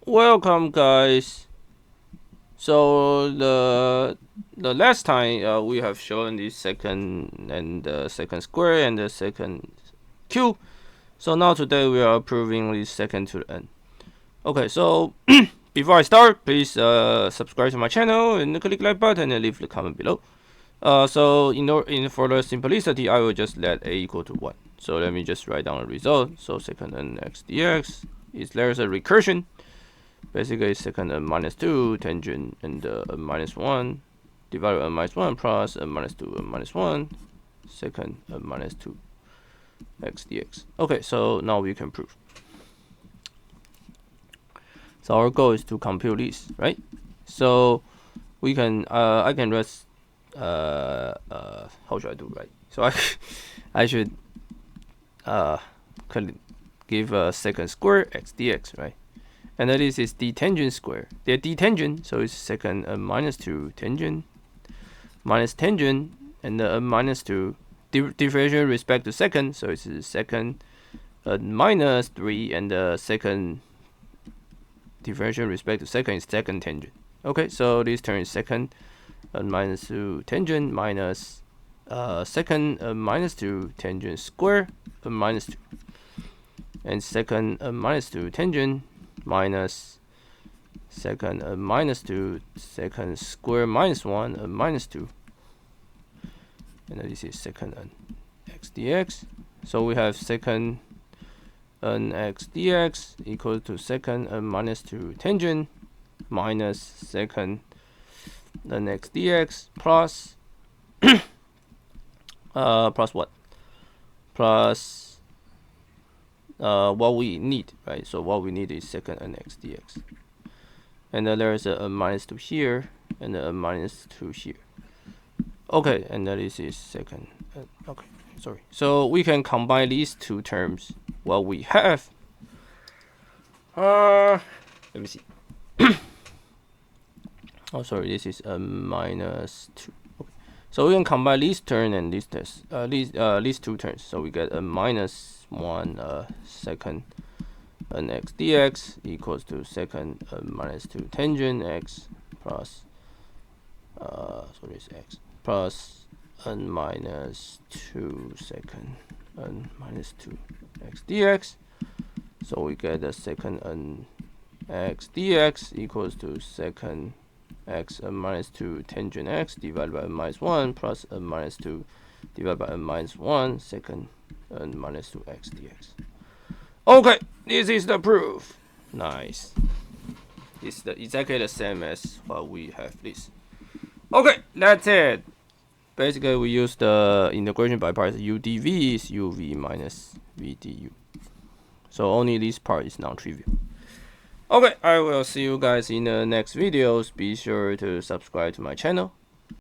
Welcome, guys. So the last time we have shown the second and the second square and the second cube. So now today we are proving the second to the n. Okay, so before I start, please subscribe to my channel and click the like button and leave the comment below. So in for the simplicity, I will just let a equal to 1. So let me just write down the result. So second n x dx is there's a recursion. Basically, second n minus 2 tangent and n minus 1 divided by n minus 1 plus n minus 2 n minus 1 second n minus 2 x dx. Okay, so now we can prove. So our goal is to compute this, right? So we can I can just how should I do, right? So I should give a second square x dx, right? And this is the tangent square. They're the tangent, so it's second n minus 2 tangent minus tangent and the n minus 2 differential respect to second, so it's second n minus 3 and the second differential respect to second is second tangent. Okay, so this term is second n minus 2 tangent minus second n minus 2 tangent square n minus 2 and second n minus 2 tangent minus second n minus 2 second square minus 1 n minus 2 and this is second n x dx. So we have second n x dx equal to second n minus 2 tangent minus second n x dx plus plus what? Plus what we need, right? So what we need is second n x dx. And then there is a n minus 2 here and a n minus 2 here. Okay, and this is second. Okay, sorry. So we can combine these two terms. What we have. Let me see. Oh, sorry. This is a minus 2. Okay. So we can combine these term and these these two terms. So we get a minus 1 second n x dx equals to second n minus 2 tangent x plus so this x plus n minus 2 second n minus 2 x dx. So we get the second n x dx equals to second x n minus 2 tangent x divided by n minus 1 plus n minus 2 divided by n minus 1 second n minus 2 x dx. Okay, this is the proof. Nice. It's exactly the same as what we have this. Okay, that's it. Basically, we use the integration by parts. U dv is uv minus v du. So only this part is non-trivial. Okay, I will see you guys in the next videos. Be sure to subscribe to my channel